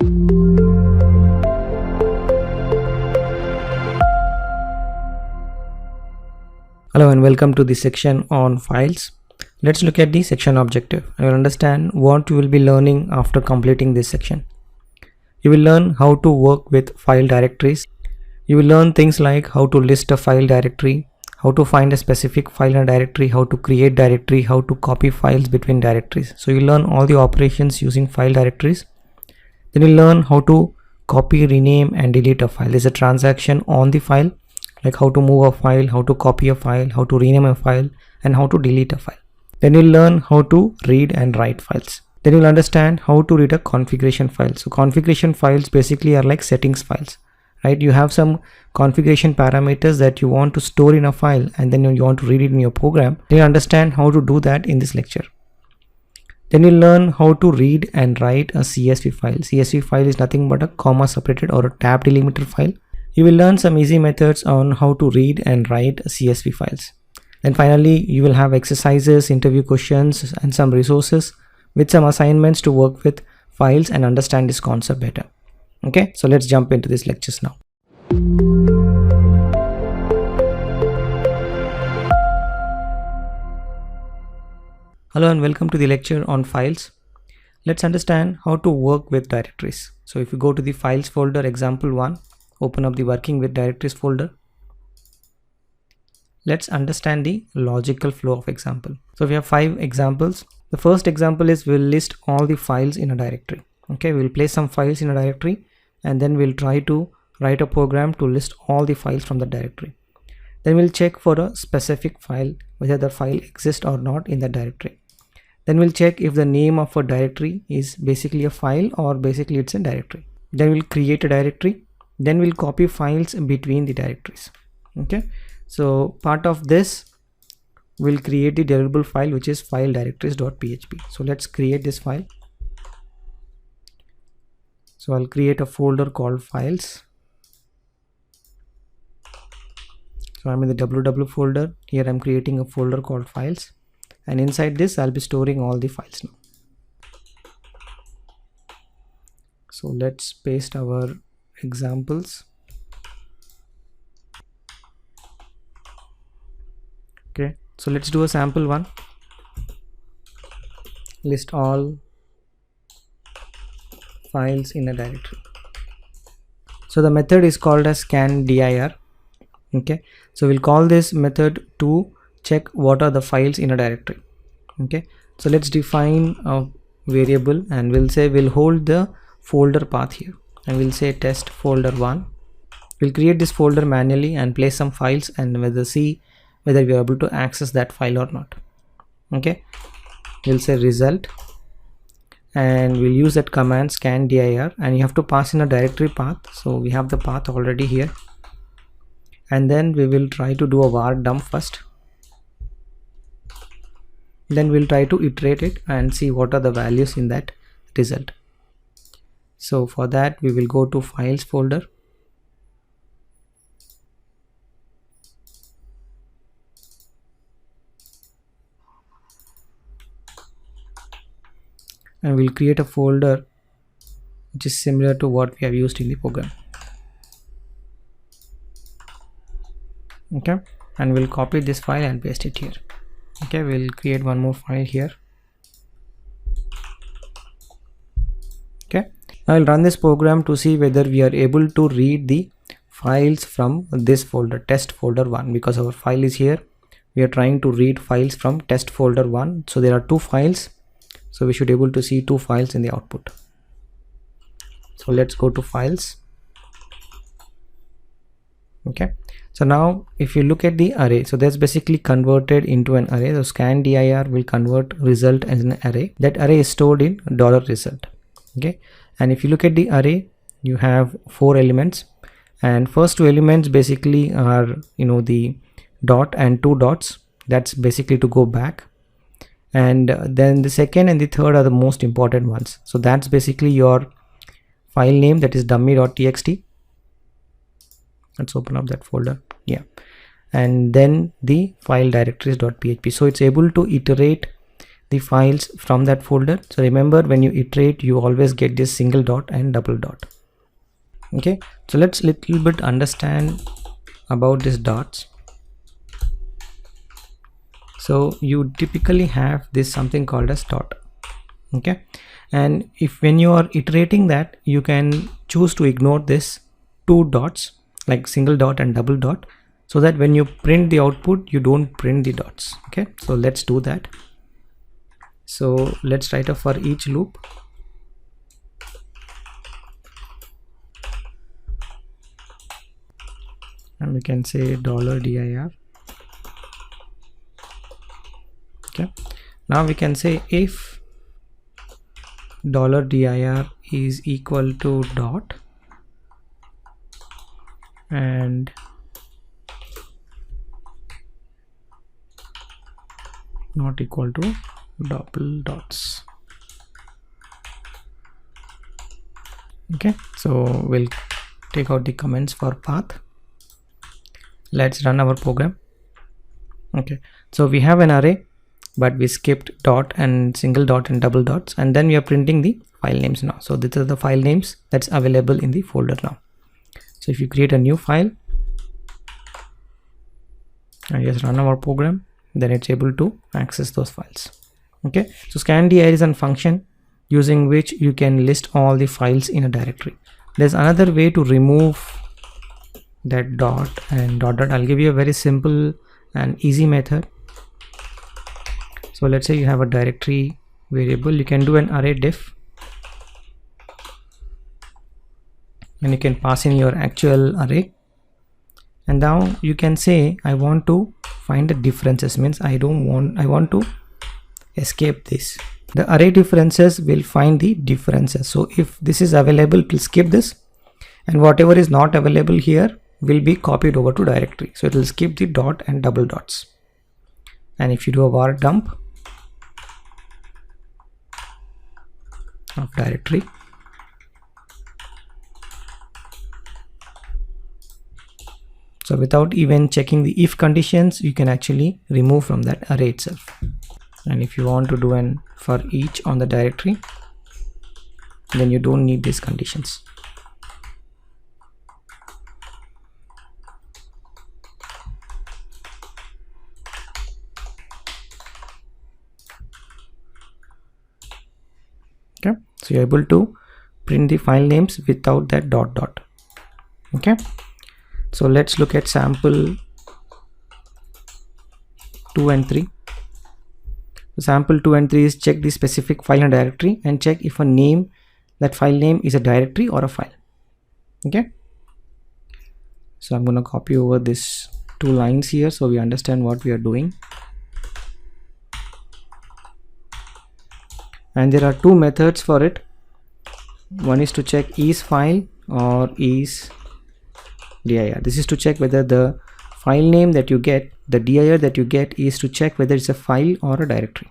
Hello and welcome to the section on files. Let's look at the section objective and you'll understand what you will be learning after completing this section. You will learn how to work with file directories. You will learn things like how to list a file directory, how to find a specific file in a directory, how to create directory, how to copy files between directories. So you'll learn all the operations using file directories. Then you'll learn how to copy, rename and delete a file. There's a transaction on the file, like how to move a file, how to copy a file, how to rename a file, and how to delete a file. Then you'll learn how to read and write files. Then you'll understand how to read a configuration file. So configuration files basically are like settings files, right? You have some configuration parameters that you want to store in a file and then you want to read it in your program. Then you'll understand how to do that in this lecture. Then you'll learn how to read and write a CSV file. CSV file is nothing but a comma separated or a tab delimiter file. You will learn some easy methods on how to read and write CSV files. Then finally, you will have exercises, interview questions, and some resources with some assignments to work with files and understand this concept better. Okay, so let's jump into these lectures now. Hello and welcome to the lecture on files. Let's understand how to work with directories. So if you go to the files folder, example 1, open up the working with directories folder. Let's understand the logical flow of example. So we have 5 examples. The first example is we'll list all the files in a directory. Okay, we'll place some files in a directory and then we'll try to write a program to list all the files from the directory. Then we'll check for a specific file whether the file exists or not in the directory. Then we'll check if the name of a directory is basically a file or basically it's a directory. Then we'll create a directory. Then we'll copy files between the directories. Okay, so part of this will create the deliverable file which is file directories.php. So let's create this file. So I'll create a folder called files. So I'm in the www folder. Here I'm creating a folder called files, and inside this I'll be storing all the files now. So let's paste our examples. Okay, so let's do a sample one. List all files in a directory. So the method is called as scan_dir. Okay, so we'll call this method to check what are the files in a directory. Okay, so let's define a variable and we'll say we'll hold the folder path here. And we'll say test folder 1. We'll create this folder manually and place some files and see whether we are able to access that file or not. Okay, we'll say result and we'll use that command scan_dir and you have to pass in a directory path. So we have the path already here, and then we will try to do a var dump first. Then we'll try to iterate it and see what are the values in that result. So for that we will go to files folder. And we'll create a folder which is similar to what we have used in the program. Okay, and we'll copy this file and paste it here. Okay, we'll create one more file here. Okay, I'll run this program to see whether we are able to read the files from this folder, test folder 1, because our file is here. We are trying to read files from test folder 1. So there are 2 files. So we should be able to see 2 files in the output. So let's go to files. Okay, so now if you look at the array, so that's basically converted into an array. So scan_dir will convert result as an array. That array is stored in $result. Okay, and if you look at the array, you have 4 elements, and first 2 elements basically are the dot and 2 dots. That's basically to go back, and then the second and the third are the most important ones. So that's basically your file name, that is dummy.txt. Let's open up that folder. Yeah, and then the file directories.php. So it's able to iterate the files from that folder. So remember, when you iterate, you always get this single dot and double dot. Okay, so let's little bit understand about these dots. So you typically have this something called as dot. Okay, and if when you are iterating that, you can choose to ignore this two dots, like single dot and double dot, so that when you print the output, you don't print the dots. Okay, so let's do that. So let's write up for each loop. And we can say $dir. Okay, now we can say if $dir is equal to dot and not equal to double dots. Okay, so we'll take out the comments for path. Let's run our program. Okay, so we have an array, but we skipped dot and single dot and double dots, and then we are printing the file names now. So these are the file names that's available in the folder now. So if you create a new file and just run our program, then it's able to access those files. Okay, so scandir is a function using which you can list all the files in a directory. There's another way to remove that dot and dot dot. I'll give you a very simple and easy method. So let's say you have a directory variable, you can do an array diff, and you can pass in your actual array, and now you can say I want to find the differences, means I want to escape this. The array differences will find the differences. So if this is available, it will skip this, and whatever is not available here will be copied over to directory. So it will skip the dot and double dots. And if you do a var dump of directory, so without even checking the if conditions, you can actually remove from that array itself. And if you want to do an for each on the directory, then you don't need these conditions. Okay, so you're able to print the file names without that dot dot. Okay, so let's look at sample 2 and 3. Sample 2 and 3 is check the specific file and directory and check if a name, that file name is a directory or a file. Okay, so I'm going to copy over this 2 lines here so we understand what we are doing. And there are 2 methods for it. One is to check is file or is dir. This is to check whether the file name that you get, the dir that you get, is to check whether it's a file or a directory.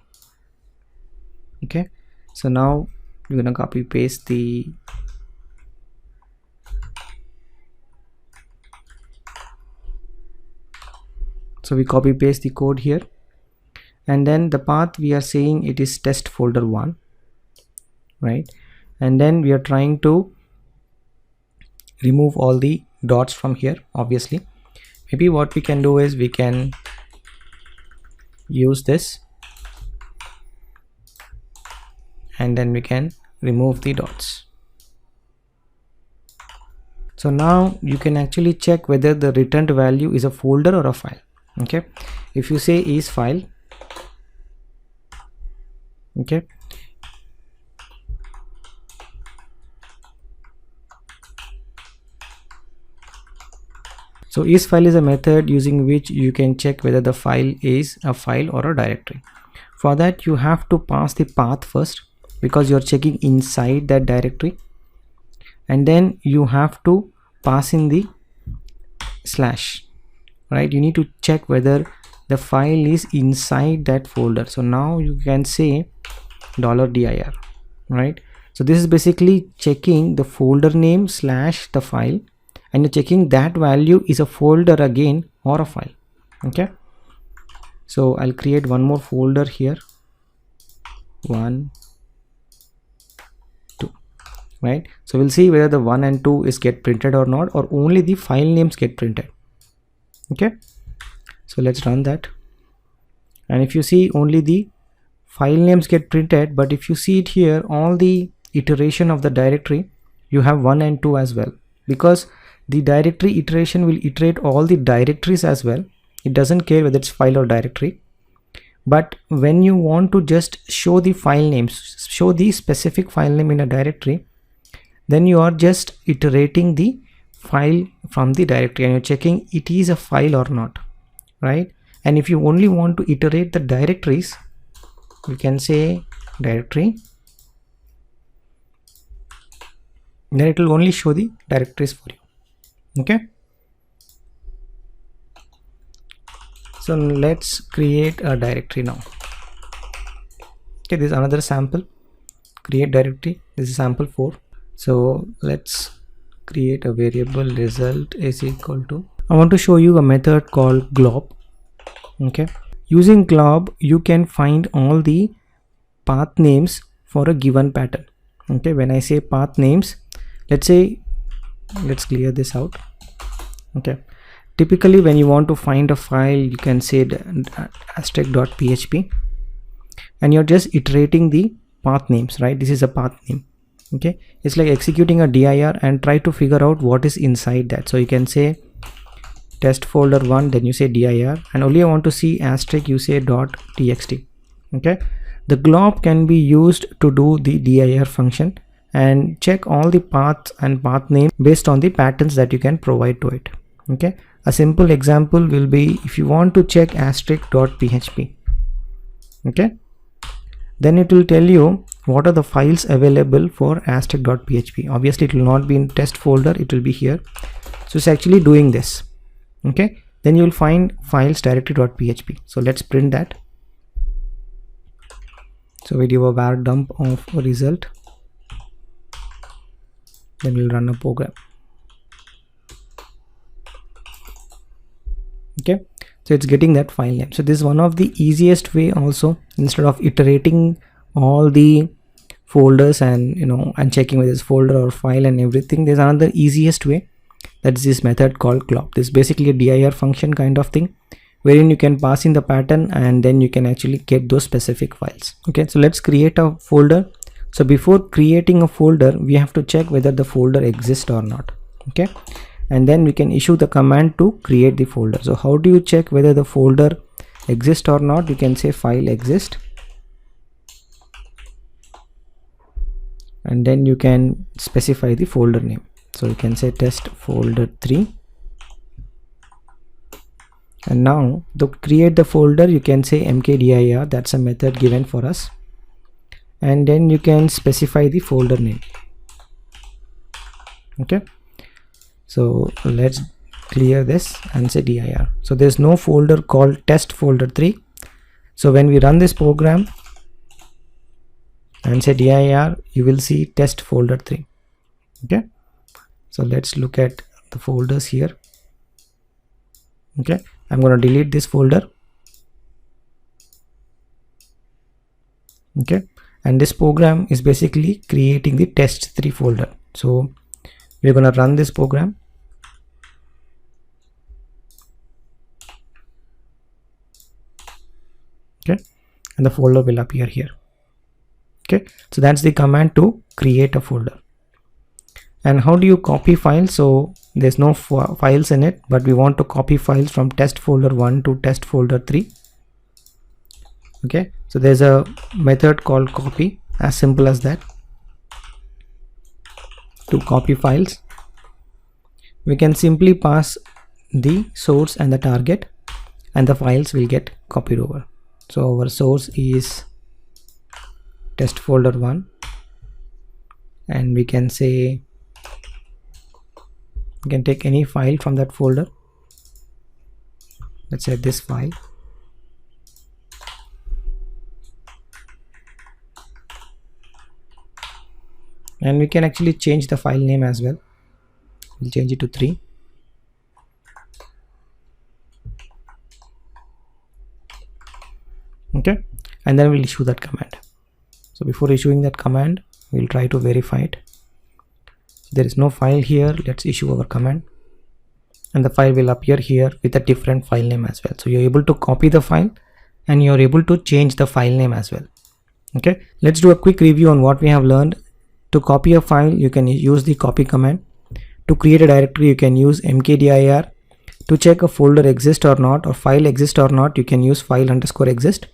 Okay, so now you're gonna copy paste the we copy paste the code here, and then the path we are saying it is test folder 1, right? And then we are trying to remove all the dots from here. Obviously, maybe what we can do is we can use this and then we can remove the dots. So now you can actually check whether the returned value is a folder or a file. Okay, if you say is file, okay, so is file is a method using which you can check whether the file is a file or a directory. For that you have to pass the path first, because you're checking inside that directory, and then you have to pass in the slash, right? You need to check whether the file is inside that folder. So now you can say $dir, right? So this is basically checking the folder name slash the file, and you're checking that value is a folder again or a file. Okay, so I'll create one more folder here. 1, 2, right? So we'll see whether the 1 and 2 is get printed or not, or only the file names get printed. Okay, so let's run that. And if you see, only the file names get printed, but if you see it here, all the iteration of the directory, you have 1 and 2 as well, because the directory iteration will iterate all the directories as well. It doesn't care whether it's file or directory. But when you want to just show the file names, show the specific file name in a directory, then you are just iterating the file from the directory and you're checking it is a file or not, right? And if you only want to iterate the directories, you can say directory, then it will only show the directories for you. Okay, so let's create a directory now. Okay, this is another sample. Create directory. This is sample 4. So let's create a variable result is equal to, I want to show you a method called glob. Okay, using glob you can find all the path names for a given pattern. Okay, when I say path names, let's say, let's clear this out. Okay, typically when you want to find a file, you can say asterisk.php and you're just iterating the path names, right? This is a path name. Okay, it's like executing a dir and try to figure out what is inside that. So you can say test folder 1, then you say dir, and only I want to see asterisk, you say .txt. Okay, the glob can be used to do the dir function and check all the paths and path name based on the patterns that you can provide to it. Okay, a simple example will be if you want to check asterisk.php. okay, then it will tell you what are the files available for asterisk.php. Obviously it will not be in test folder, it will be here. So it's actually doing this. Okay, then you will find files directory.php. so let's print that. So we do a var dump of a result, then we'll run a program. Okay, so it's getting that file name. So this is one of the easiest way also, instead of iterating all the folders and and checking whether it's folder or file and everything, there's another easiest way. That's this method called glob. This is basically a dir function kind of thing, wherein you can pass in the pattern and then you can actually get those specific files. Okay, so let's create a folder. So before creating a folder, we have to check whether the folder exists or not. Okay, and then we can issue the command to create the folder. So how do you check whether the folder exists or not? You can say file exist, and then you can specify the folder name. So you can say test folder 3, and now to create the folder you can say mkdir. That's a method given for us, and then you can specify the folder name. Okay, so let's clear this and say dir. So there's no folder called test folder 3. So when we run this program and say dir, you will see test folder 3. Okay, so let's look at the folders here. Okay, I'm going to delete this folder. Okay, and this program is basically creating the test3 folder. So we're going to run this program. Okay, and the folder will appear here. Okay, so that's the command to create a folder. And how do you copy files? So there's no files in it, but we want to copy files from test folder 1 to test folder 3. Okay, so there's a method called copy, as simple as that. To copy files, we can simply pass the source and the target, and the files will get copied over. So our source is test folder 1, and we can say, you can take any file from that folder. Let's say this file, and we can actually change the file name as well. We'll change it to 3. Okay, and then we'll issue that command. So before issuing that command, we'll try to verify it. There is no file here. Let's issue our command, and the file will appear here with a different file name as well. So you're able to copy the file and you're able to change the file name as well. Okay, let's do a quick review on what we have learned. To copy a file, you can use the copy command. To create a directory, you can use mkdir. To check a folder exists or not, or file exists or not, you can use file_exist.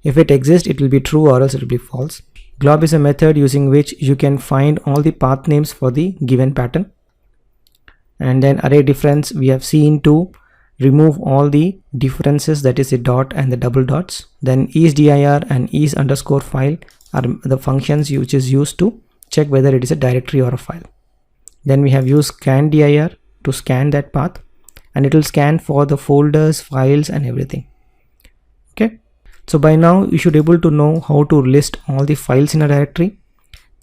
If it exists, it will be true, or else it will be false. Glob is a method using which you can find all the path names for the given pattern. And then array difference, we have seen to remove all the differences, that is the dot and the double dots. Then isdir and is_file are the functions which is used to check whether it is a directory or a file. Then we have used scandir to scan that path, and it will scan for the folders, files and everything. Okay, so by now you should able to know how to list all the files in a directory,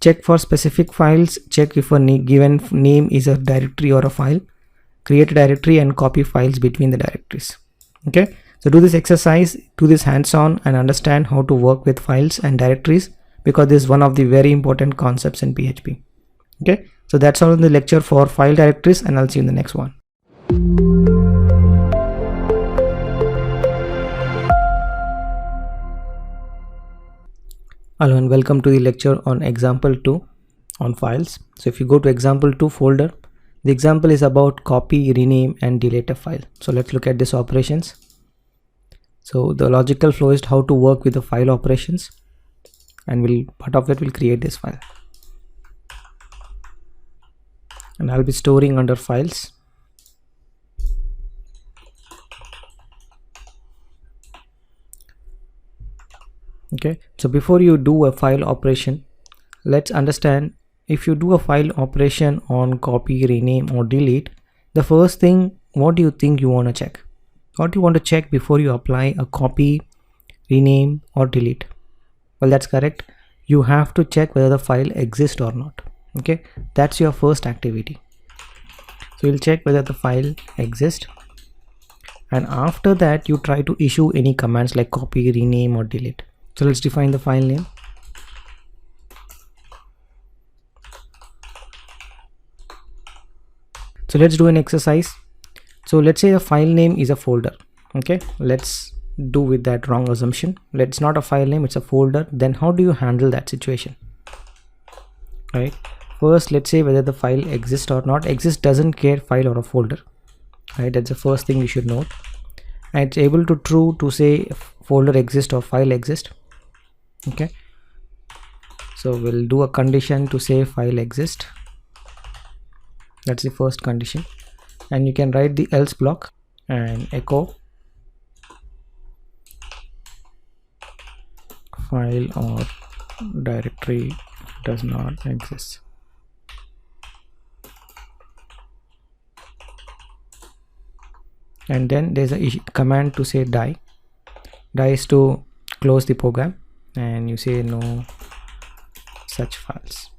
check for specific files, check if a given name is a directory or a file, create a directory and copy files between the directories. Okay, so do this exercise, do this hands-on and understand how to work with files and directories, because this is one of the very important concepts in PHP. Okay, so that's all in the lecture for file directories, and I'll see you in the next one. Hello and welcome to the lecture on example 2 on files. So if you go to example 2 folder, the example is about copy, rename and delete a file. So let's look at these operations. So the logical flow is how to work with the file operations, and part of it will create this file, and I'll be storing under files. Okay, so before you do a file operation, let's understand, if you do a file operation on copy, rename or delete, the first thing, what do you think you want to check? What do you want to check before you apply a copy, rename or delete? Well, that's correct. You have to check whether the file exists or not. Okay, that's your first activity. So you'll check whether the file exists, and after that you try to issue any commands like copy, rename or delete. So let's define the file name. So let's do an exercise. So let's say a file name is a folder. Okay, let's do with that wrong assumption. It's not a file name, it's a folder. Then how do you handle that situation? Right, first let's say whether the file exists or not. Exist doesn't care file or a folder. Right, that's the first thing you should note. And it's able to true to say if folder exists or file exists. Okay, so we'll do a condition to say file exists. That's the first condition, and you can write the else block and echo file or directory does not exist. And then there's a command to say die. Die is to close the program, and you say no such files.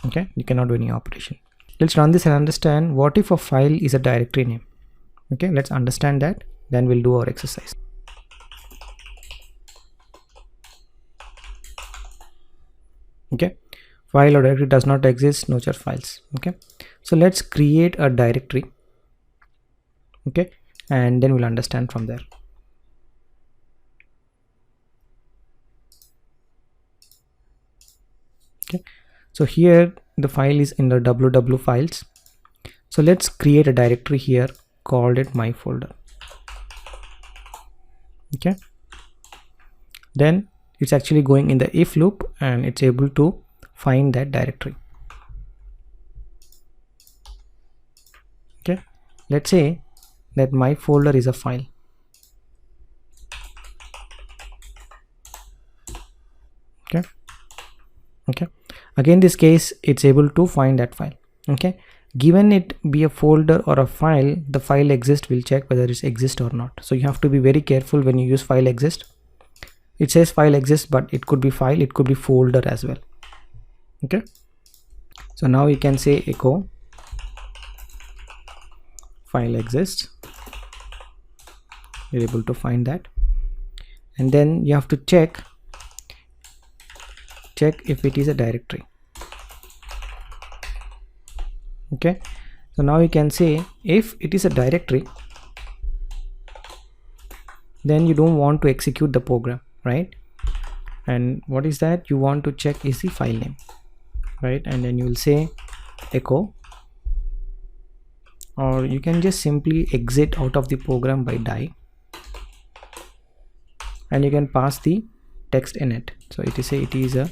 Okay, you cannot do any operation. Let's run this and understand what if a file is a directory name. Okay, let's understand that, then we'll do our exercise. Okay, file or directory does not exist, no such files. Okay, so let's create a directory. Okay, and then we'll understand from there. Okay, so here the file is in the www files. So let's create a directory here, called it my folder. Okay, then it's actually going in the if loop, and it's able to find that directory. Okay, let's say that my folder is a file. Okay, again this case it's able to find that file. Okay, given it be a folder or a file, the file exist will check whether it exists or not. So you have to be very careful when you use file exist. It says file exists, but it could be file, it could be folder as well. Okay, so now you can say echo file exists. You're able to find that, and then you have to check check if it is a directory. Okay, so now you can say if it is a directory, then you don't want to execute the program, right? And what is that you want to check is the file name, right? And then you will say echo, or you can just simply exit out of the program by die, and you can pass the text in it. So it is a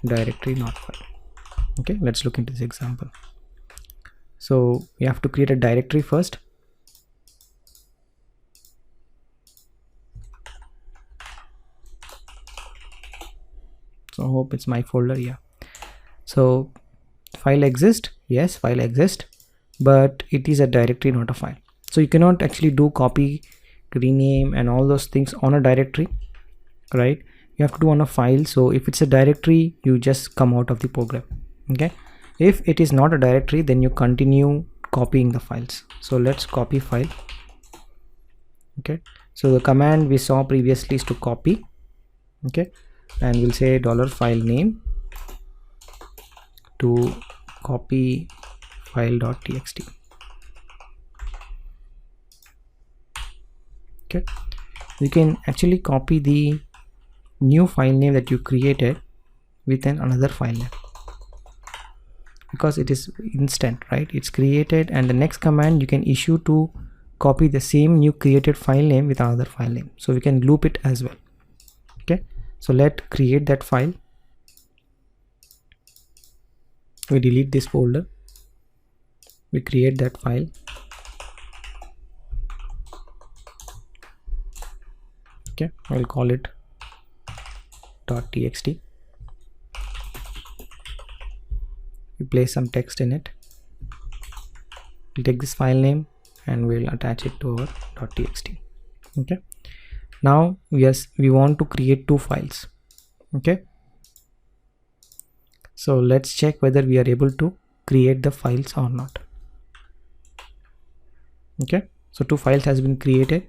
directory, not file. Okay, let's look into this example. So we have to create a directory first. So I hope it's my folder. Yeah, so file exists, yes, file exists, but it is a directory, not a file. So you cannot actually do copy, rename and all those things on a directory, right? You have to do on a file. So if it's a directory, you just come out of the program. Okay, if it is not a directory, then you continue copying the files. So let's copy file. Okay, so the command we saw previously is to copy. Okay, and we'll say $file name to copy file.txt. Okay, you can actually copy the new file name that you created within another file name, because it is instant, right? It's created, and the next command you can issue to copy the same new created file name with another file name. So we can loop it as well. Okay, so let's create that file. We delete this folder, we create that file. Okay, I'll call it .txt. We place some text in it. We'll take this file name and we'll attach it to our .txt. Okay, now yes, we want to create two files. Okay, so let's check whether we are able to create the files or not. Okay, so two files has been created.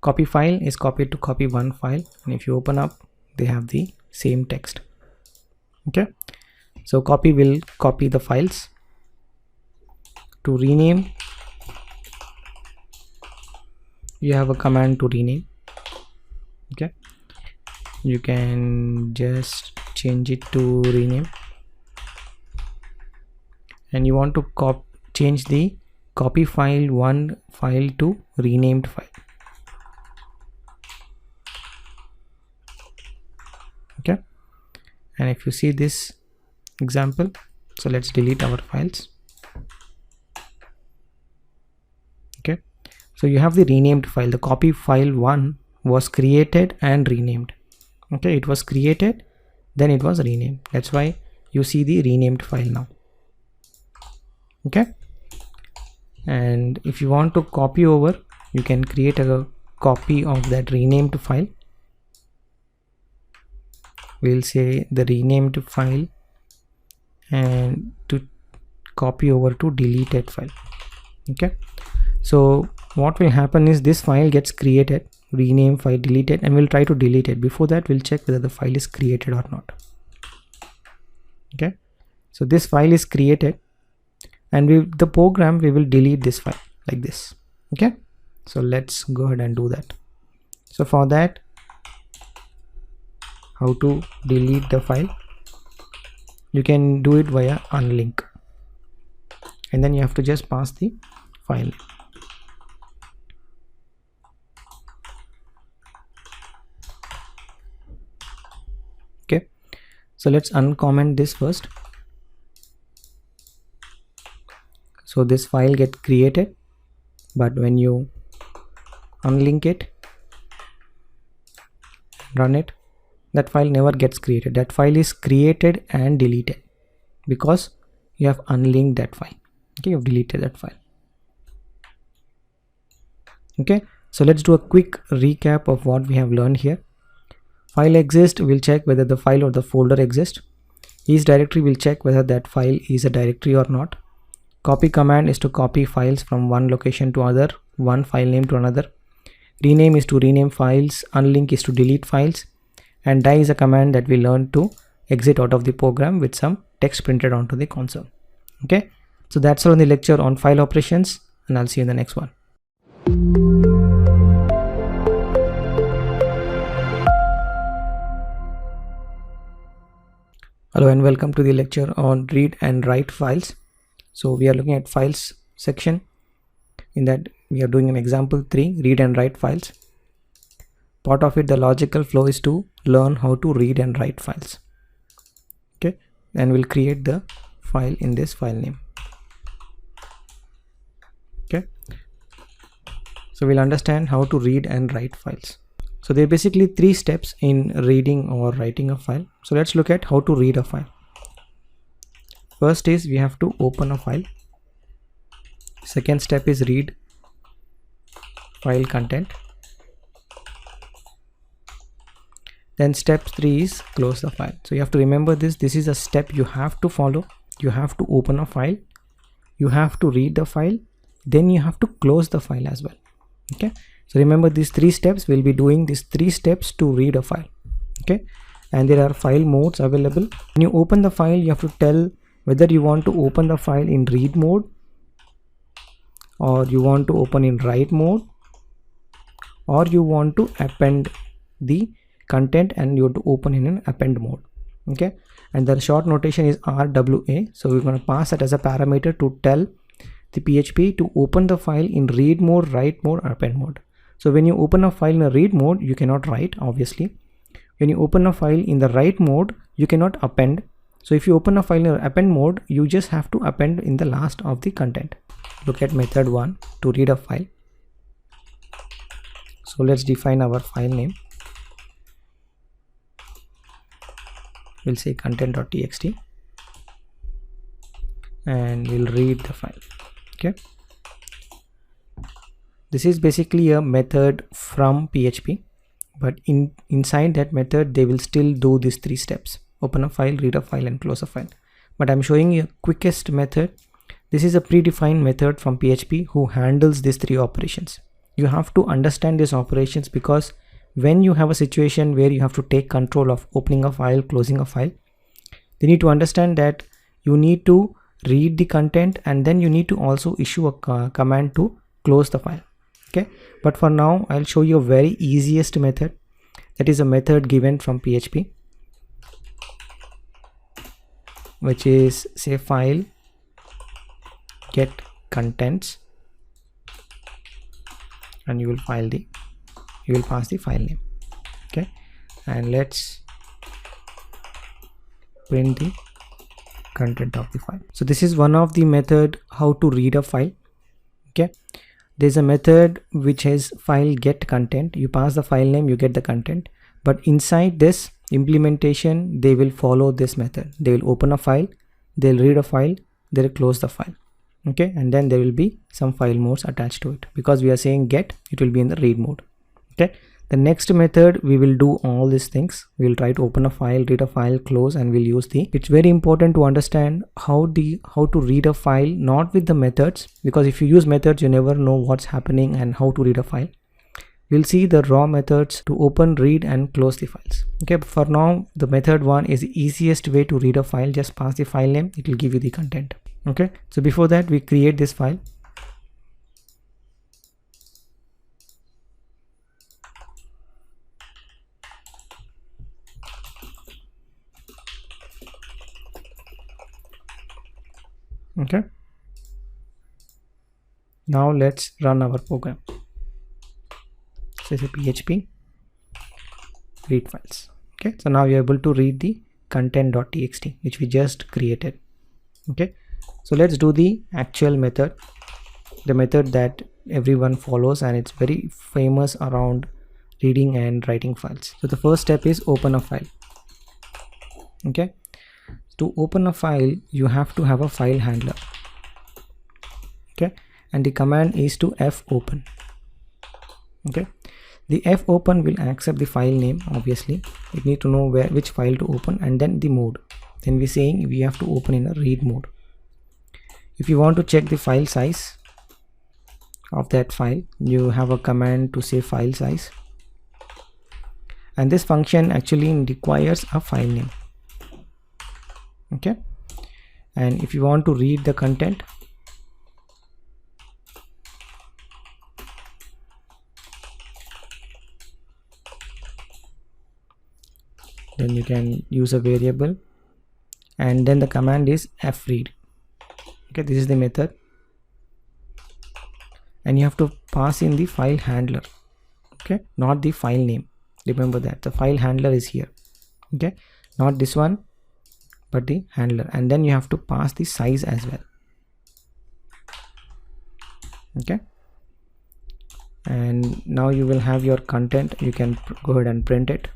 Copy file is copied to copy one file, and if you open up, they have the same text. Okay, so copy will copy the files. To rename, you have a command to rename. Okay, you can just change it to rename, and you want to change the copy file one file to renamed file. Okay, and if you see this example, so let's delete our files. Okay, so you have the renamed file. The copy file one was created and renamed. Okay, it was created, then it was renamed. That's why you see the renamed file now. Okay, and if you want to copy over, you can create a copy of that renamed file. We'll say the renamed file, and to copy over to deleted file. Okay, so what will happen is this file gets created, rename file, deleted, and we'll try to delete it. Before that, we'll check whether the file is created or not. Okay, so this file is created, and the program we will delete this file like this. Okay, so let's go ahead and do that. So for that, how to delete the file? You can do it via unlink, and then you have to just pass the file. Okay, so let's uncomment this first. So this file gets created, but when you unlink it, run it, that file never gets created. That file is created and deleted because you have unlinked that file. Okay, you've deleted that file. Okay, so let's do a quick recap of what we have learned here. File exists, we'll check whether the file or the folder exists. Is directory, will check whether that file is a directory or not. Copy command is to copy files from one location to other, one file name to another. Rename is to rename files. Unlink is to delete files. and die is a command that we learn to exit out of the program with some text printed onto the console. Okay, so that's all in the lecture on file operations, and I'll see you in the next one. Hello and welcome to the lecture on read and write files. So we are looking at files section. In that we are doing an example 3, read and write files. Part of it, the logical flow is to learn how to read and write files. Okay, and we'll create the file in this file name. Okay, so we'll understand how to read and write files. So there are basically 3 steps in reading or writing a file. So let's look at how to read a file. First is we have to open a file. Second step is read file content. Then step 3 is close the file. So you have to remember this is a step you have to follow. You have to open a file, you have to read the file, then you have to close the file as well. Okay, so remember these 3 steps. We'll be doing these 3 steps to read a file. Okay, and there are file modes available. When you open the file, you have to tell whether you want to open the file in read mode, or you want to open in write mode, or you want to append the content and you have to open in an append mode. Okay, and the short notation is RWA. So we're going to pass that as a parameter to tell the PHP to open the file in read mode, write mode, or append mode. So when you open a file in a read mode, you cannot write, obviously. When you open a file in the write mode, you cannot append. So if you open a file in append mode, you just have to append in the last of the content. Look at method 1 to read a file. So let's define our file name. We'll say content.txt and we'll read the file. Okay, this is basically a method from PHP, but inside that method they will still do these 3 steps: open a file, read a file, and close a file. But I'm showing you a quickest method. This is a predefined method from PHP who handles these 3 operations. You have to understand these operations, because when you have a situation where you have to take control of opening a file, closing a file, you need to understand that you need to read the content and then you need to also issue a command to close the file. Okay, but for now I'll show you a very easiest method. That is a method given from PHP, which is say file get contents, and you will pass the file name. Okay, and let's print the content of the file. So this is one of the method how to read a file. Okay, there's a method which is file get content. You pass the file name, you get the content, but inside this implementation they will follow this method. They will open a file, they'll read a file, they'll close the file. Okay, and then there will be some file modes attached to it. Because we are saying get, it will be in the read mode. Okay, the next method we will do all these things. We'll try to open a file, read a file, close, and we'll use the. It's very important to understand how to read a file, not with the methods, because if you use methods you never know what's happening and how to read a file. We'll see the raw methods to open, read, and close the files. Okay, but for now the method 1 is the easiest way to read a file. Just pass the file name, it will give you the content. Okay, so before that we create this file. Okay, now let's run our program. So it's a PHP read files. Okay, so now you're able to read the content.txt which we just created. Okay, so let's do the actual method, the method that everyone follows, and it's very famous around reading and writing files. So the first step is open a file. Okay, to open a file you have to have a file handler. Okay, and the command is to fopen. Okay, the fopen will accept the file name. Obviously it need to know which file to open, and then the mode. Then we're saying we have to open in a read mode. If you want to check the file size of that file, you have a command to say file size, and this function actually requires a file name. Okay, and if you want to read the content, then you can use a variable, and then the command is fread. Okay, this is the method, and you have to pass in the file handler. Okay, not the file name. Remember that the file handler is here. Okay, not this one, but the handler, and then you have to pass the size as well. Okay, and now you will have your content. You can go ahead and print it,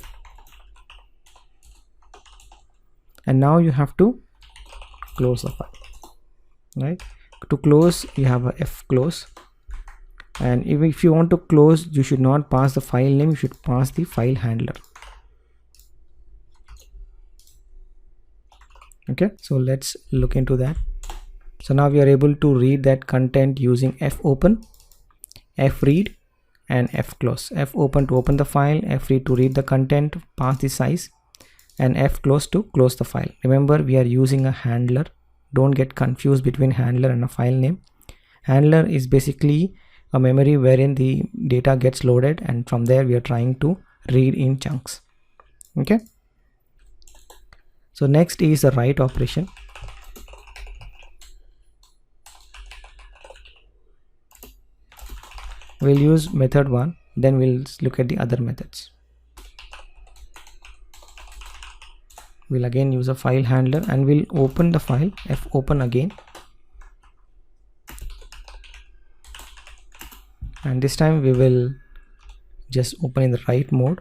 and now you have to close the file. Right, to close you have a f close, and if you want to close, you should not pass the file name, you should pass the file handler. Okay, so let's look into that. So now we are able to read that content using fopen, fread, and fclose. Fopen to open the file, fread to read the content, pass the size, and fclose to close the file. Remember, we are using a handler. Don't get confused between handler and a file name. Handler is basically a memory wherein the data gets loaded, and from there we are trying to read in chunks. Okay, so next is the write operation. We'll use method 1, then we'll look at the other methods. We'll again use a file handler, and we'll open the file, fopen again, and this time we will just open in the write mode.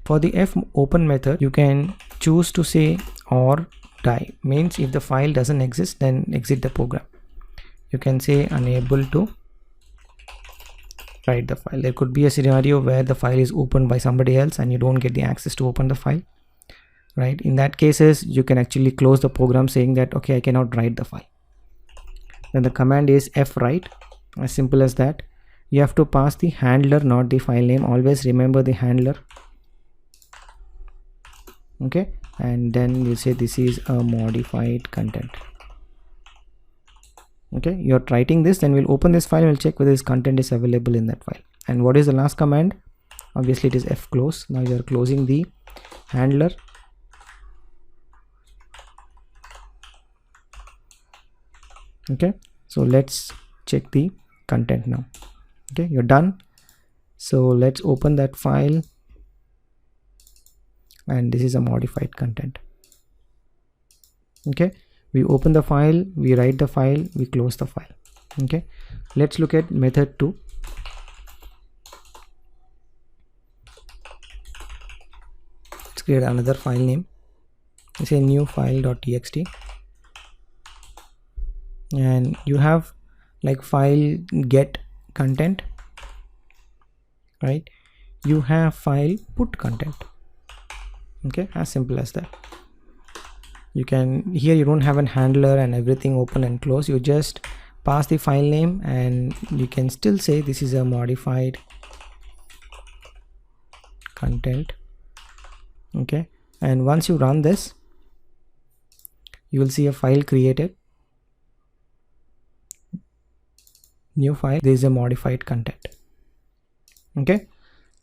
For the fopen method, you can choose to say or die, means if the file doesn't exist, then exit the program. You can say unable to write the file. There could be a scenario where the file is opened by somebody else and you don't get the access to open the file. Right, in that cases you can actually close the program saying that okay, I cannot write the file. Then the command is fwrite, as simple as that. You have to pass the handler, not the file name. Always remember the handler. Okay, and then you say this is a modified content. Okay, you're writing this, then we'll open this file and we'll check whether this content is available in that file. And what is the last command? Obviously it is fclose. Now you are closing the handler. Okay, so let's check the content now. Okay, you're done. So let's open that file, and this is a modified content. Okay, we open the file, we write the file, we close the file. Okay, let's look at method 2. Let's create another file name. Let's say new file.txt, and you have like file get content, right? You have file put content. Okay, as simple as that. You can, here you don't have a handler and everything open and close. You just pass the file name, and you can still say this is a modified content. Okay, and once you run this, you will see a file created, new file. This is a modified content. Okay,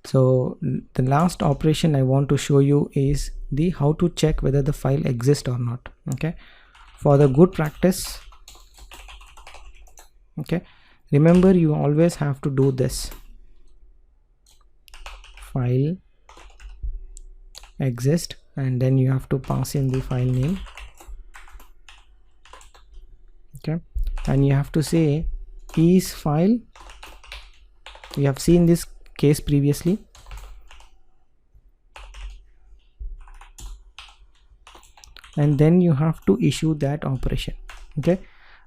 so the last operation I want to show you is the how to check whether the file exists or not. Okay, for the good practice, okay, remember you always have to do this: file exist, and then you have to pass in the file name. Okay, and you have to say is file. We have seen this case previously. And then you have to issue that operation. Okay,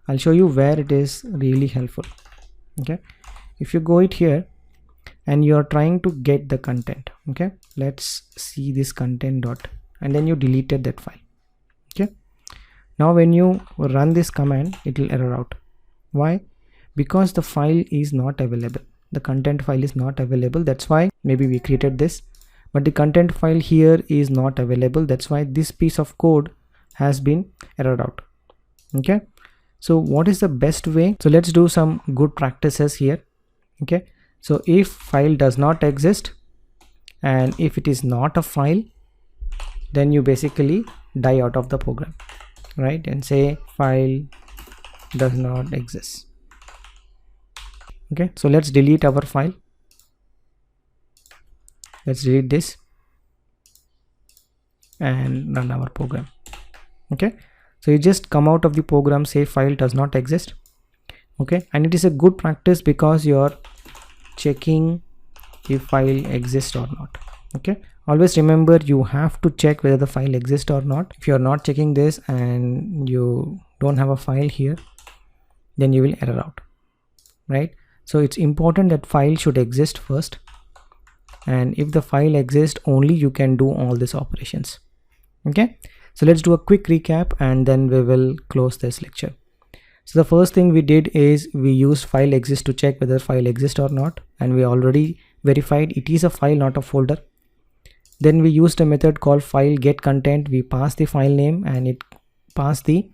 I'll show you where it is really helpful. Okay, if you go it here and you're trying to get the content, okay, let's see this content dot, and then you deleted that file. Okay, now when you run this command, it will error out. Why? Because the file is not available. The content file is not available. That's why maybe we created this, but the content file here is not available. That's why this piece of code has been errored out. Okay, so what is the best way? So let's do some good practices here. Okay, so if file does not exist and if it is not a file, then you basically die out of the program, right? And say file does not exist. Okay, so let's delete our file. Let's delete this and run our program. Okay, so you just come out of the program, say file does not exist. Okay, and it is a good practice because you're checking if file exists or not. Okay, always remember you have to check whether the file exists or not. If you're not checking this and you don't have a file here, then you will error out, right? So it's important that file should exist first, and if the file exists, only you can do all these operations. Okay, so let's do a quick recap and then we will close this lecture. So the first thing we did is we used file exist to check whether file exists or not, and we already verified it is a file, not a folder. Then we used a method called file get content. We passed the file name and it passed the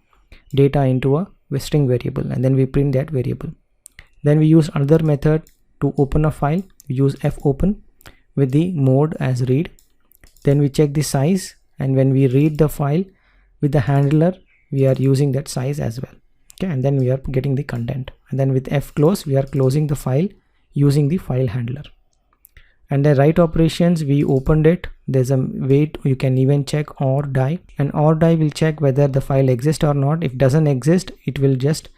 data into a string variable, and then we print that variable. Then we use another method to open a file. We use fopen with the mode as read. Then we check the size, and when we read the file with the handler, we are using that size as well. Okay, and then we are getting the content, and then with fclose we are closing the file using the file handler. And the write operations, we opened it. There's a way you can even check or die, and or die will check whether the file exists or not. If doesn't exist, it will just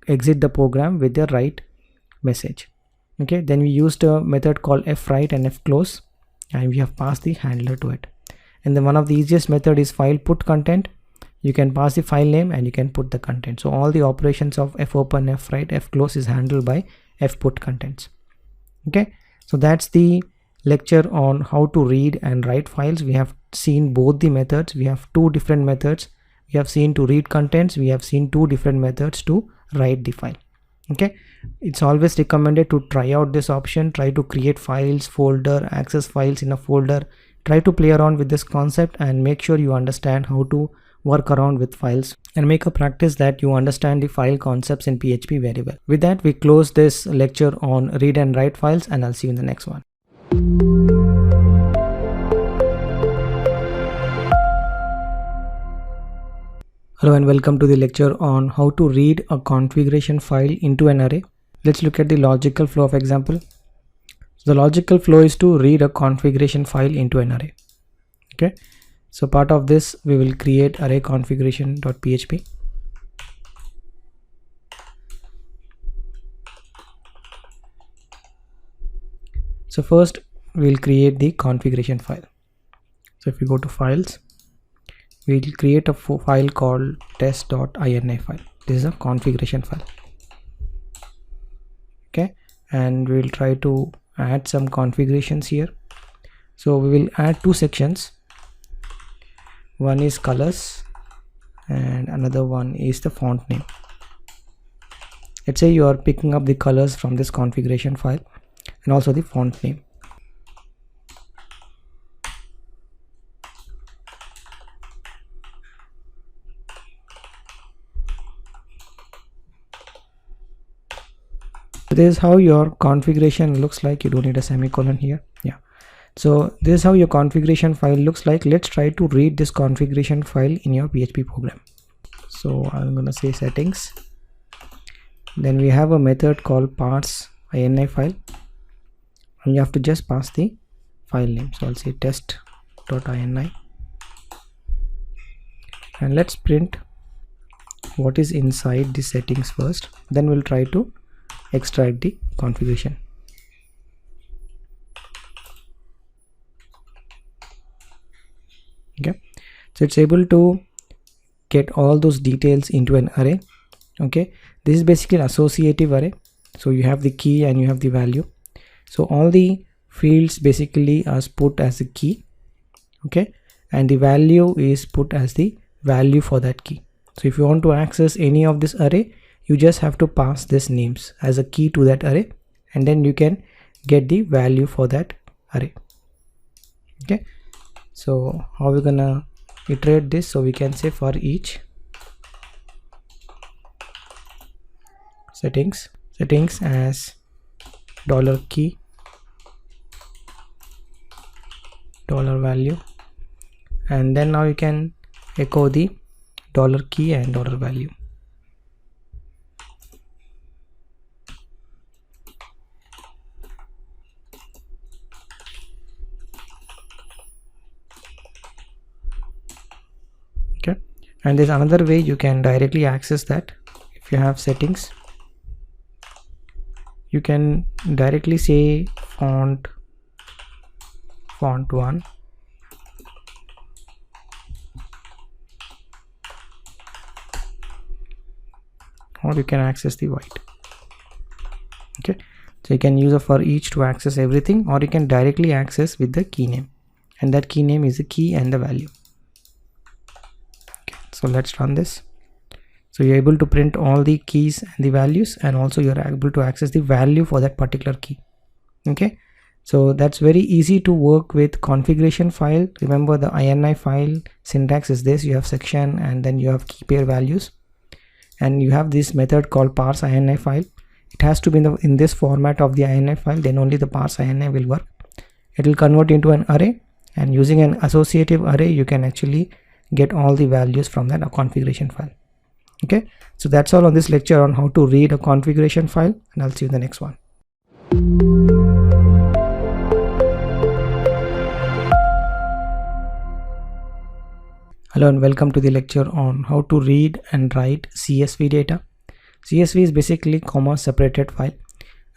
exit the program with the write message. Okay, then we used a method called fwrite and fclose, and we have passed the handler to it. And then one of the easiest method is file put content. You can pass the file name and you can put the content. So all the operations of fopen, fwrite, fclose is handled by fput contents. Okay, so that's the lecture on how to read and write files. We have seen both the methods. We have two different methods. We have seen to read contents. We have seen two different methods to write the file. Okay, it's always recommended to try out this option. Try to create files, folder, access files in a folder. Try to play around with this concept and make sure you understand how to work around with files, and make a practice that you understand the file concepts in PHP very well. With that, we close this lecture on read and write files, and I'll see you in the next one. Hello and welcome to the lecture on how to read a configuration file into an array. Let's look at the logical flow of example. So the logical flow is to read a configuration file into an array. Okay, so part of this we will create array configuration.php. So first we'll create the configuration file. So if we go to files, we'll create a file called test.ini file. This is a configuration file. Okay, and we'll try to add some configurations here. So we will add two sections. One is colors and another one is the font name. Let's say you are picking up the colors from this configuration file and also the font name. This is how your configuration looks like. You don't need a semicolon here. Yeah, so this is how your configuration file looks like. Let's try to read this configuration file in your PHP program. So I'm gonna say settings, then we have a method called parse ini file, and you have to just pass the file name. So I'll say test.ini, and let's print what is inside the settings first, then we'll try to extract the configuration. Okay, so it's able to get all those details into an array. Okay, this is basically an associative array. So you have the key and you have the value. So all the fields basically are put as a key. Okay, and the value is put as the value for that key. So if you want to access any of this array, you just have to pass these names as a key to that array, and then you can get the value for that array. Okay, so how we're gonna iterate this? So we can say for each settings as $key $value, and then now you can echo the $key and $value. Okay, and there's another way you can directly access that. If you have settings, you can directly say font 1, or you can access the white. Okay, so you can use a for each to access everything, or you can directly access with the key name, and that key name is the key and the value. Okay, so let's run this. So you're able to print all the keys and the values, and also you're able to access the value for that particular key. Okay, so that's very easy to work with configuration file. Remember, the ini file syntax is this: you have section and then you have key pair values, and you have this method called parse ini file. It has to be in this format of the ini file, then only the parse ini will work. It will convert into an array, and using an associative array you can actually get all the values from that configuration file. Okay, so that's all on this lecture on how to read a configuration file, and I'll see you in the next one. Hello and welcome to the lecture on how to read and write CSV data. CSV is basically comma separated file,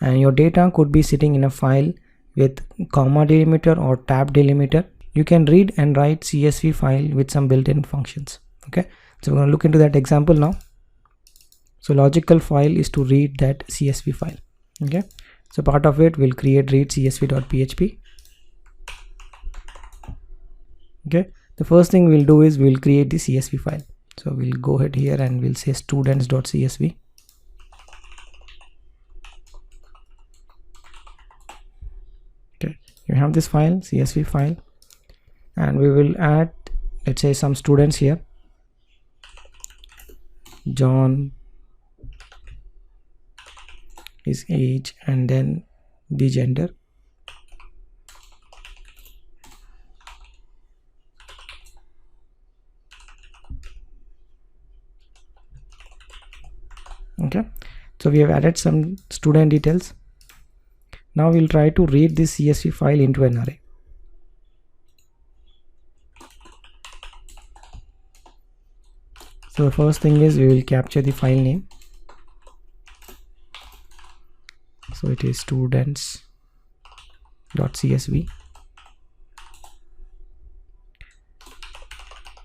and your data could be sitting in a file with comma delimiter or tab delimiter. You can read and write CSV file with some built-in functions. Okay, so we're going to look into that example now. So logical file is to read that CSV file. Okay, so part of it will create read csv.php. Okay, the first thing we'll do is we'll create the CSV file. So we'll go ahead here and we'll say students.csv. Okay, you have this file, CSV file, and we will add, let's say, some students here. John, his age, and then the gender. Okay, so we have added some student details. Now we'll try to read this CSV file into an array. So the first thing is we will capture the file name. So it is students.csv.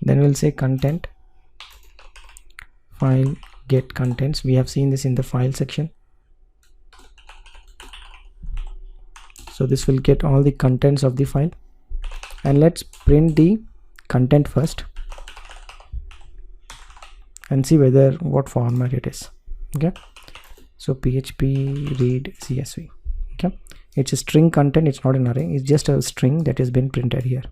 Then we'll say content, file get contents. We have seen this in the file section. So this will get all the contents of the file, and let's print the content first and see whether what format it is. Okay, so php read csv. Okay, it's a string content, it's not an array, it's just a string that has been printed here.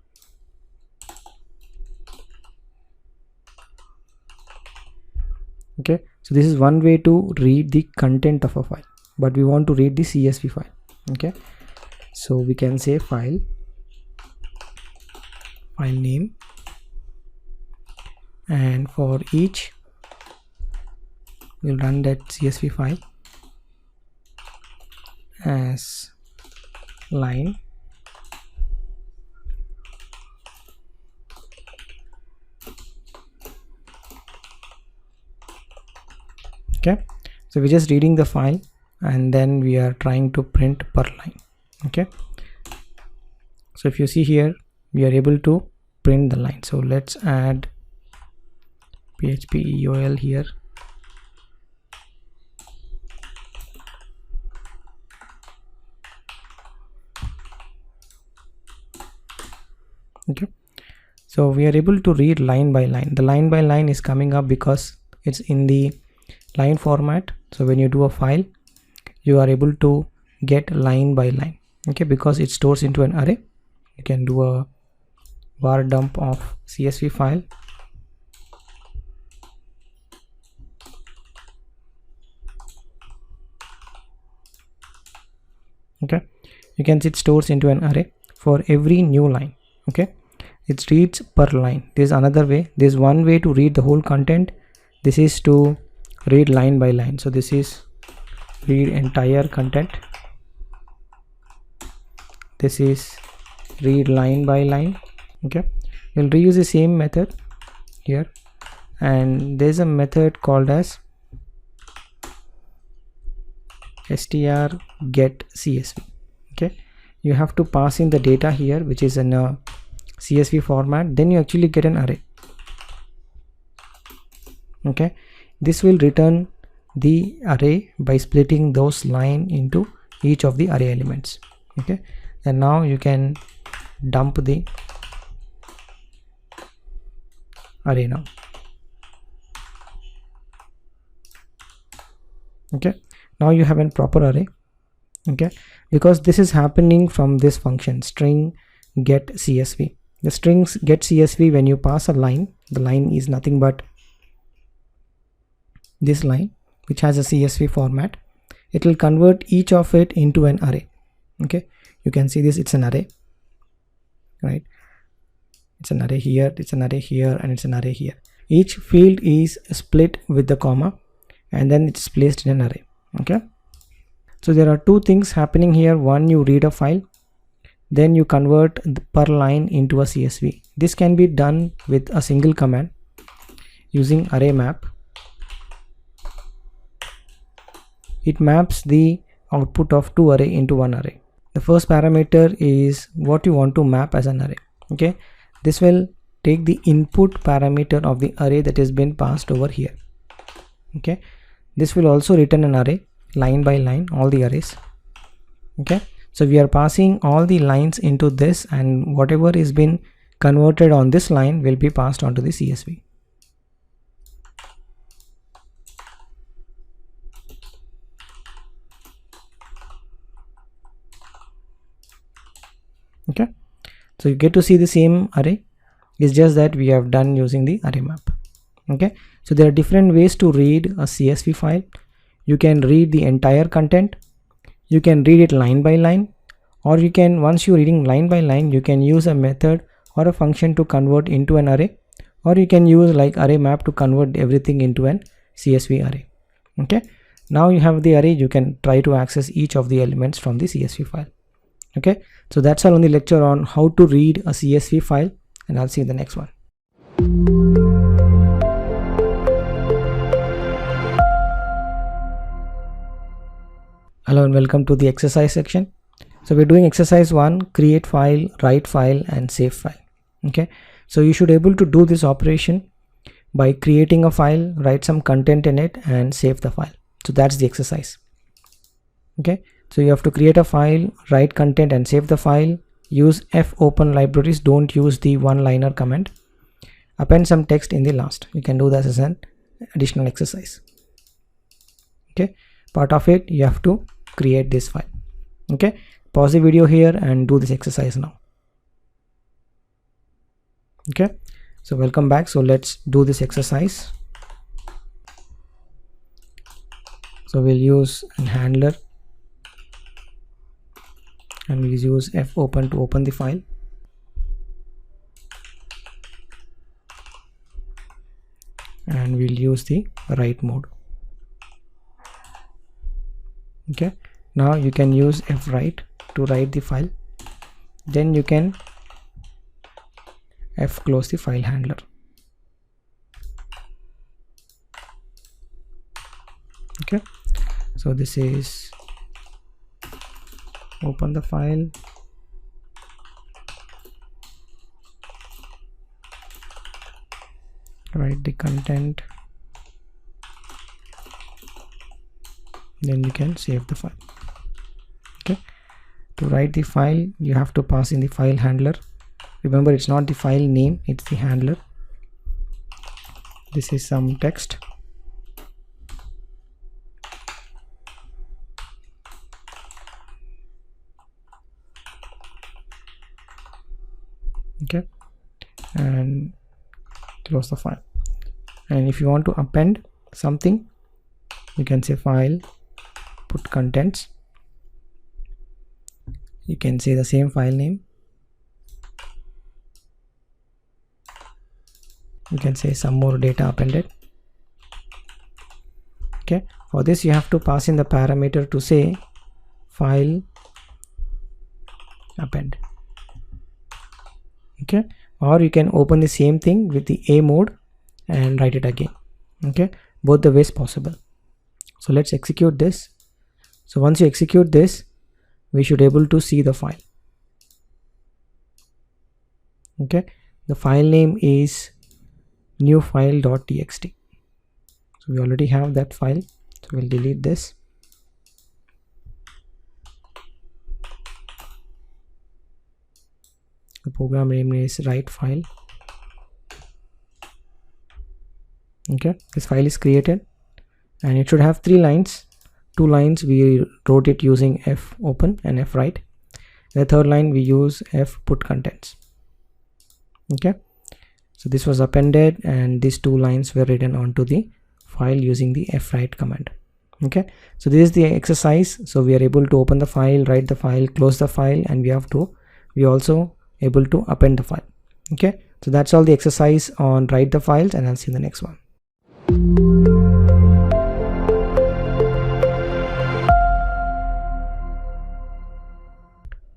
Okay, so this is one way to read the content of a file, but we want to read the CSV file. Okay, so we can say file name, and for each we'll run that CSV file as line okay, so we're just reading the file and then we are trying to print per line. Okay, so if you see here, we are able to print the line. So let's add php eol here. Okay, so we are able to read line by line. The line by line is coming up because it's in the line format. So when you do a file, you are able to get line by line. Okay, because it stores into an array. You can do a var dump of CSV file. Okay, you can see it stores into an array for every new line. Okay, it reads per line. This is another way. There's one way to read the whole content. This is to read line by line. So this is read entire content. This is read line by line. Okay, we'll reuse the same method here, and there's a method called as str get CSV. Okay, you have to pass in the data here, which is in a CSV format, then you actually get an array. Okay, this will return the array by splitting those line into each of the array elements. Okay, and now you can dump the array now. Okay, now you have a proper array. Okay, because this is happening from this function string get CSV. The strings get CSV, when you pass a line, the line is nothing but this line which has a CSV format. It will convert each of it into an array. Okay, you can see this, it's an array, right? It's an array here, it's an array here, and it's an array here. Each field is split with the comma, and then it's placed in an array. Okay, so there are two things happening here. One, you read a file, then you convert the per line into a CSV. This can be done with a single command using array map. It maps the output of two array into one array. The first parameter is what you want to map as an array. Okay, this will take the input parameter of the array that has been passed over here. Okay, this will also return an array line by line, all the arrays. Okay, so we are passing all the lines into this, and whatever is been converted on this line will be passed on to the CSV. Okay, so you get to see the same array. It's just that we have done using the array map. Okay, so there are different ways to read a CSV file. You can read the entire content, you can read it line by line, or you can, once you're reading line by line, you can use a method or a function to convert into an array, or you can use like array map to convert everything into an CSV array. Okay, now you have the array, you can try to access each of the elements from the CSV file. Okay, so that's all on the lecture on how to read a CSV file, and I'll see you in the next one. Hello and welcome to the exercise section. So we're doing exercise 1, create file, write file, and save file. Okay, so you should able to do this operation by creating a file, write some content in it, and save the file. So that's the exercise. Okay, so you have to create a file, write content, and save the file. Use fopen libraries, don't use the one-liner command. Append some text in the last. You can do this as an additional exercise. Okay, part of it you have to create this file. Okay, pause the video here and do this exercise now. Okay, so welcome back. So let's do this exercise. So we'll use a handler, and we'll use fopen to open the file. And we'll use the write mode. Okay, now you can use fwrite to write the file, then you can close the file handler. Okay, so this is open the file, write the content, then you can save the file. Okay, to write the file you have to pass in the file handler. Remember, it's not the file name, it's the handler. This is some text. Okay, and close the file. And if you want to append something, you can say file put contents. You can say the same file name. You can say some more data appended. Okay, for this you have to pass in the parameter to say file append. Okay, or you can open the same thing with the A mode and write it again. Okay, both the ways possible. So let's execute this. So once you execute this, we should able to see the file. Okay, the file name is new file.txt. So we already have that file, so we'll delete this. The program name is write file. Okay, this file is created and it should have 3 lines. 2 lines we wrote it using f open and f write. The third line we use f put contents. Okay, so this was appended and these 2 lines were written onto the file using the f write command. Okay, so this is the exercise. So we are able to open the file, write the file, close the file, and we also able to append the file. Okay, so that's all the exercise on write the files, and I'll see you in the next one.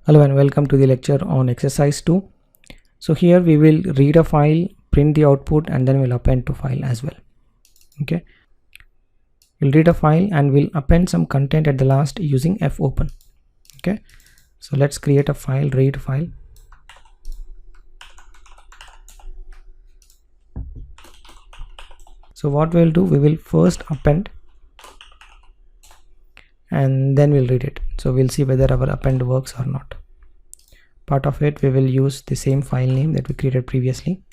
Hello and welcome to the lecture on exercise 2. So here we will read a file, print the output, and then we'll append to file as well. Okay, we'll read a file and we'll append some content at the last using fopen. Okay, so let's create a file, read file. So what we'll do, we will first append and then we'll read it. So we'll see whether our append works or not. Part of it we will use the same file name that we created previously.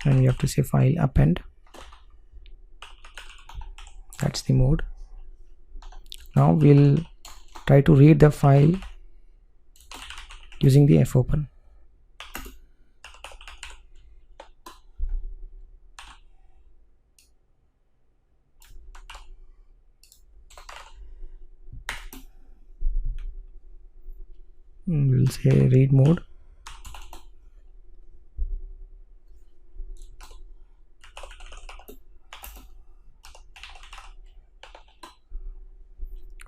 And we have to say file append. That's the mode. Now we'll try to read the file using the fopen. We'll say read mode.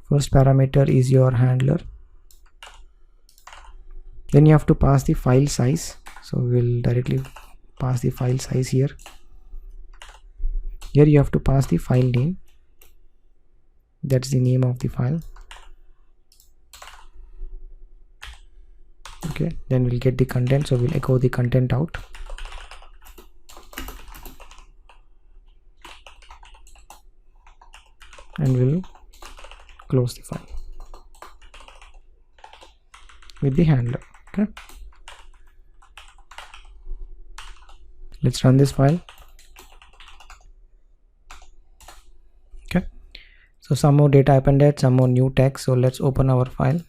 First parameter is your handler. Then you have to pass the file size. So we'll directly pass the file size here. Here you have to pass the file name. That's the name of the file. Okay, then we'll get the content. So we'll echo the content out. And we'll close the file with the handler. Okay, let's run this file. Okay, so some more data appended, some more new text. So let's open our file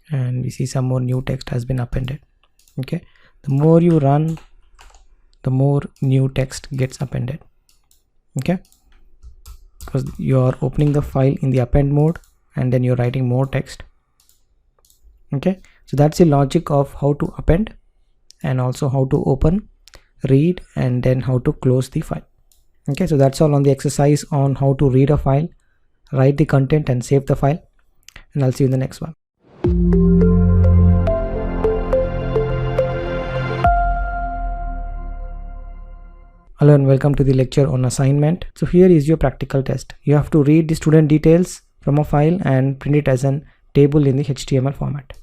and we see some more new text has been appended. Okay, the more you run, the more new text gets appended. Okay, because you are opening the file in the append mode and then you're writing more text. Okay, so that's the logic of how to append and also how to open, read, and then how to close the file. Okay, so that's all on the exercise on how to read a file, write the content, and save the file, and I'll see you in the next one. Hello and welcome to the lecture on assignment. So here is your practical test. You have to read the student details from a file and print it as a table in the HTML format.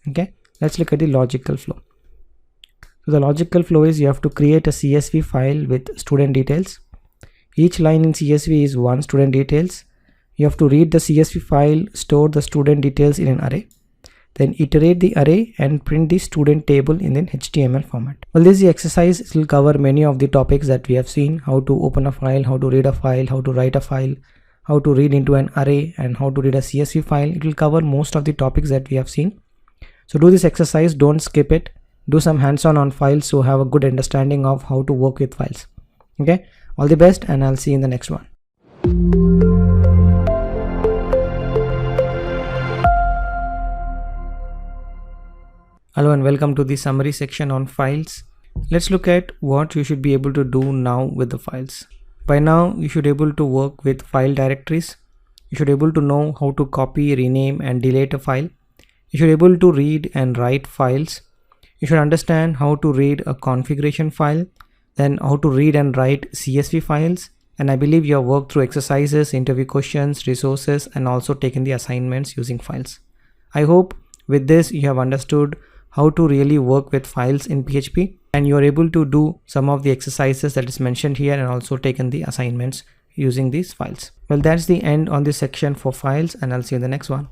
Okay, let's look at the logical flow. So the logical flow is you have to create a CSV file with student details. Each line in CSV is one student details. You have to read the CSV file, store the student details in an array. then iterate the array and print the student table in an HTML format. Well, this is the exercise. It will cover many of the topics that we have seen: how to open a file, how to read a file, how to write a file, how to read into an array, and how to read a CSV file. It will cover most of the topics that we have seen. So do this exercise, don't skip it. Do some hands-on on files so have a good understanding of how to work with files. Okay, all the best, and I'll see you in the next one. Hello and welcome to the summary section on files. Let's look at what you should be able to do now with the files. By now you should be able to work with file directories. You should be able to know how to copy, rename and delete a file. You should be able to read and write files. You should understand how to read a configuration file, then how to read and write CSV files. And I believe you have worked through exercises, interview questions, resources, and also taken the assignments using files. I hope with this you have understood how to really work with files in PHP, and you are able to do some of the exercises that is mentioned here and also taken the assignments using these files. Well, that's the end on this section for files, and I'll see you in the next one.